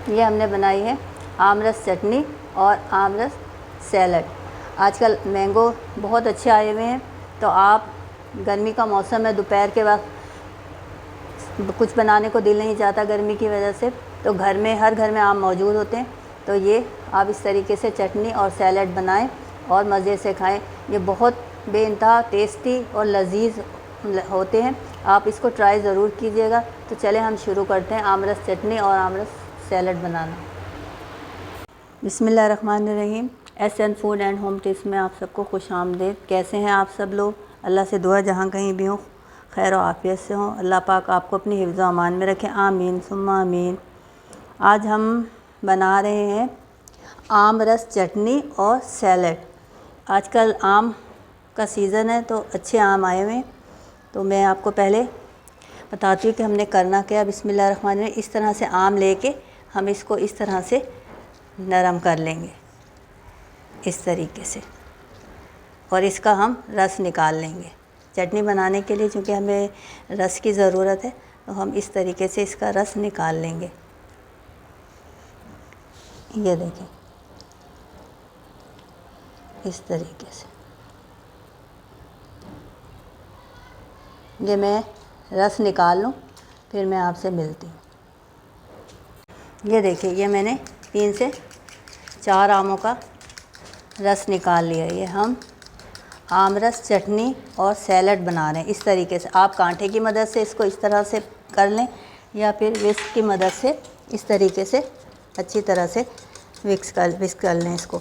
ये हमने बनाई है आम रस चटनी और आम रस सैलड। आजकल मैंगो बहुत अच्छे आए हुए हैं, तो आप गर्मी का मौसम है, दोपहर के वक्त कुछ बनाने को दिल नहीं चाहता गर्मी की वजह से, तो घर में हर घर में आम मौजूद होते हैं। तो ये आप इस तरीके से चटनी और सैलड बनाएं और मज़े से खाएं। ये बहुत बेइंतहा टेस्टी और लजीज होते हैं। आप इसको ट्राई ज़रूर कीजिएगा। तो चले हम शुरू करते हैं आमरस चटनी और आमरस सैलड बनाना। बिस्मिल्लाहिर्रहमानिर्रहीम। SN food and home tips में आप सबको खुश आमदीद। कैसे हैं आप सब लोग? अल्लाह से दुआ जहाँ कहीं भी हो खैर आफ़ियत से हों। अल्लाह पाक आपको अपनी हिफ्ज़ व अमान में रखें, आमीन सुम्मा आमीन। आज हम बना रहे हैं आम रस चटनी और सैलड। आजकल आम का सीज़न है, तो अच्छे आम आए हुए हैं। तो मैं आपको पहले बताती हूँ कि हमने करना क्या। बिस्मिल्लाहिर्रहमानिर्रहीम। इस तरह से आम लेके हम इसको इस तरह से नरम कर लेंगे, इस तरीके से, और इसका हम रस निकाल लेंगे। चटनी बनाने के लिए चूँकि हमें रस की ज़रूरत है, तो हम इस तरीके से इसका रस निकाल लेंगे। ये देखें, इस तरीके से। ये मैं रस निकाल लूँ, फिर मैं आपसे मिलती हूँ। ये देखिए, ये मैंने 3 से 4 आमों का रस निकाल लिया। ये हम आम रस चटनी और सैलड बना रहे हैं। इस तरीके से आप कांटे की मदद से इसको इस तरह से कर लें, या फिर विस्क की मदद से इस तरीके से अच्छी तरह से विस्क कर लें इसको।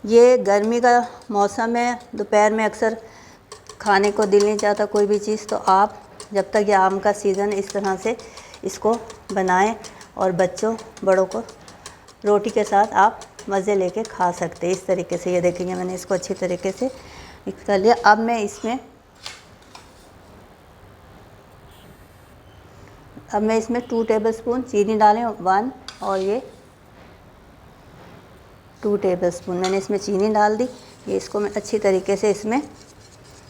ये गर्मी का मौसम है, दोपहर में अक्सर खाने को दिल नहीं चाहता कोई भी चीज़, तो आप जब तक ये आम का सीज़न इस तरह से इसको बनाएं और बच्चों बड़ों को रोटी के साथ आप मज़े लेके खा सकते हैं। इस तरीके से ये देखेंगे, मैंने इसको अच्छी तरीके से मिक्स कर लिया। अब मैं इसमें 2 टेबलस्पून चीनी डालें, 1, और ये 2 टेबलस्पून मैंने इसमें चीनी डाल दी। ये इसको मैं अच्छी तरीके से इसमें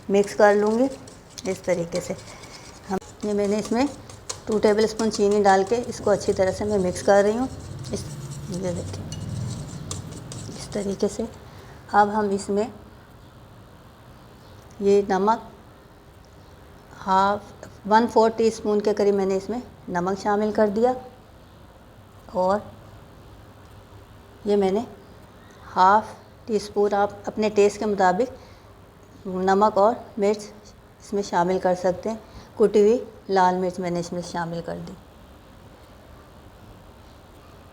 मिक्स कर लूँगी। इस तरीके से मैंने इसमें 2 टेबलस्पून चीनी डाल के इसको अच्छी तरह से मैं मिक्स कर रही हूँ। ये देखिए, इस तरीके से। अब हम इसमें ये नमक 1/4 टीस्पून के करीब मैंने इसमें नमक शामिल कर दिया, और ये मैंने 1/2 टीस्पून, आप अपने टेस्ट के मुताबिक नमक और मिर्च इसमें शामिल कर सकते हैं। कुटी हुई लाल मिर्च मैंने इसमें शामिल कर दी।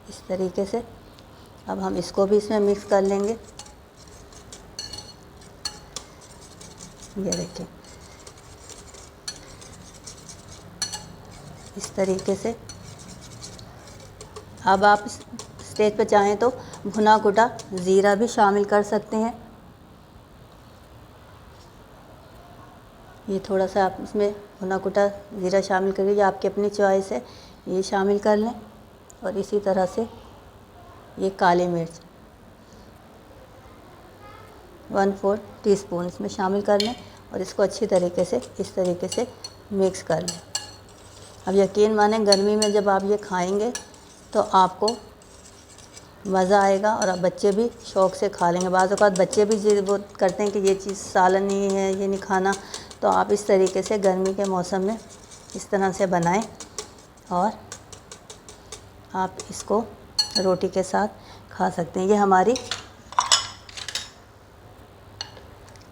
इस तरीके से अब हम इसको भी इसमें मिक्स कर लेंगे। ये देखिए, इस तरीके से। अब आप स्टेज पर चाहें तो भुना कुटा ज़ीरा भी शामिल कर सकते हैं। ये थोड़ा सा आप इसमें भुना कुटा ज़ीरा शामिल कर लीजिए, आपकी अपनी चॉइस है, ये शामिल कर लें। और इसी तरह से ये काली मिर्च 1/4 टीस्पून इसमें शामिल कर लें, और इसको अच्छी तरीके से इस तरीके से मिक्स कर लें। अब यकीन मानें, गर्मी में जब आप ये खाएंगे तो आपको मज़ा आएगा, और अब बच्चे भी शौक़ से खा लेंगे। बाज़ औक़ात बच्चे भी जिद वो करते हैं कि ये चीज़ सालन नहीं है, ये नहीं खाना, तो आप इस तरीके से गर्मी के मौसम में इस तरह से बनाएं, और आप इसको रोटी के साथ खा सकते हैं। ये हमारी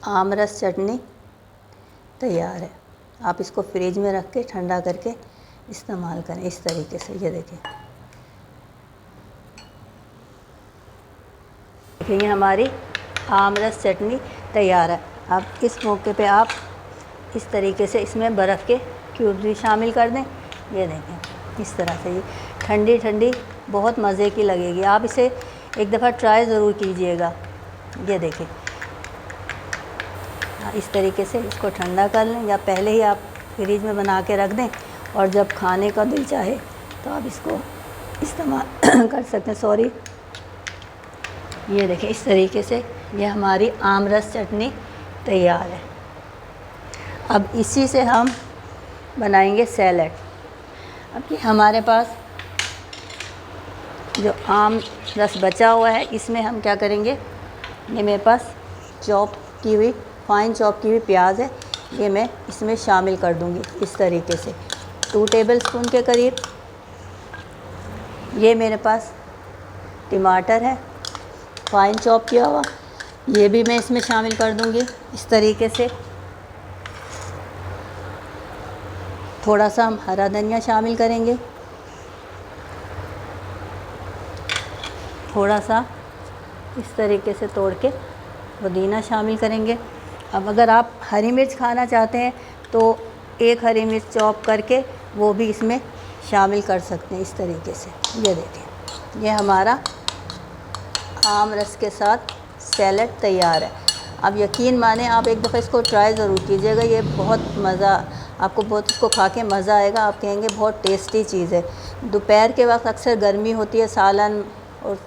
आम रस चटनी तैयार है। आप इसको फ्रिज में रख के ठंडा करके इस्तेमाल करें। इस तरीके से ये देखें, ये हमारी आम रस चटनी तैयार है। अब इस मौके पे आप इस तरीके से इसमें बर्फ़ के क्यूब भी शामिल कर दें। ये देखें, इस तरह से। ये ठंडी ठंडी बहुत मज़े की लगेगी। आप इसे एक दफ़ा ट्राई ज़रूर कीजिएगा। ये देखें, इस तरीके से इसको ठंडा कर लें, या पहले ही आप फ्रिज में बना के रख दें, और जब खाने का दिल चाहे तो आप इसको इस्तेमाल कर सकते हैं। सॉरी, ये देखें, इस तरीके से ये हमारी आम रस चटनी तैयार है। अब इसी से हम बनाएंगे सैलड। अब ये हमारे पास जो आम रस बचा हुआ है इसमें हम क्या करेंगे, ये मेरे पास चॉप की हुई फाइन चॉप की हुई प्याज है, ये मैं इसमें शामिल कर दूंगी इस तरीके से 2 टेबलस्पून के करीब। ये मेरे पास टमाटर है फाइन चॉप किया हुआ, ये भी मैं इसमें शामिल कर दूंगी इस तरीके से। थोड़ा सा हम हरा धनिया शामिल करेंगे, थोड़ा सा इस तरीके से तोड़ के पुदीना शामिल करेंगे। अब अगर आप हरी मिर्च खाना चाहते हैं तो 1 हरी मिर्च चॉप करके वो भी इसमें शामिल कर सकते हैं इस तरीके से। ये देखिए, ये हमारा आम रस के साथ सैलड तैयार है। अब यकीन माने आप एक दफ़ा इसको ट्राई ज़रूर कीजिएगा, ये बहुत मज़ा, आपको बहुत इसको खा के मज़ा आएगा, आप कहेंगे बहुत टेस्टी चीज़ है। दोपहर के वक्त अक्सर गर्मी होती है, सालन और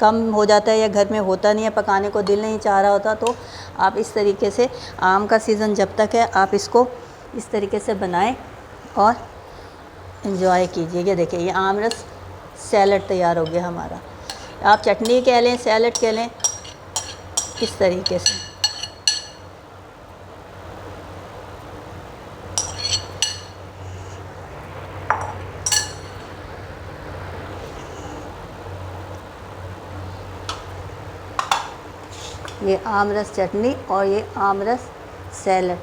कम हो जाता है या घर में होता नहीं है, पकाने को दिल नहीं चाह रहा होता, तो आप इस तरीके से आम का सीज़न जब तक है आप इसको इस तरीके से बनाएं और एंजॉय कीजिए। ये देखिए, ये आम रस सैलड तैयार हो गया हमारा। आप चटनी कह लें, सैलड कह लें, इस तरीके से। ये आम रस चटनी और ये आम रस सैलड।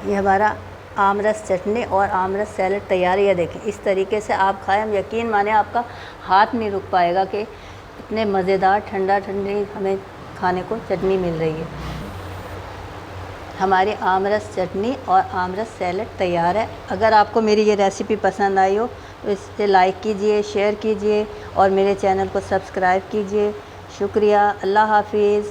ये हमारा आम रस चटनी और आम रस सैलड तैयार है। देखें, इस तरीके से आप खाएं, हम यकीन माने आपका हाथ नहीं रुक पाएगा कि इतने मज़ेदार ठंडा ठंडी हमें खाने को चटनी मिल रही है। हमारी आम रस चटनी और आम रस सैलड तैयार है। अगर आपको मेरी ये रेसिपी पसंद आई हो तो इसे लाइक कीजिए, शेयर कीजिए और मेरे चैनल को सब्सक्राइब कीजिए। शुक्रिया। अल्लाह हाफिज़।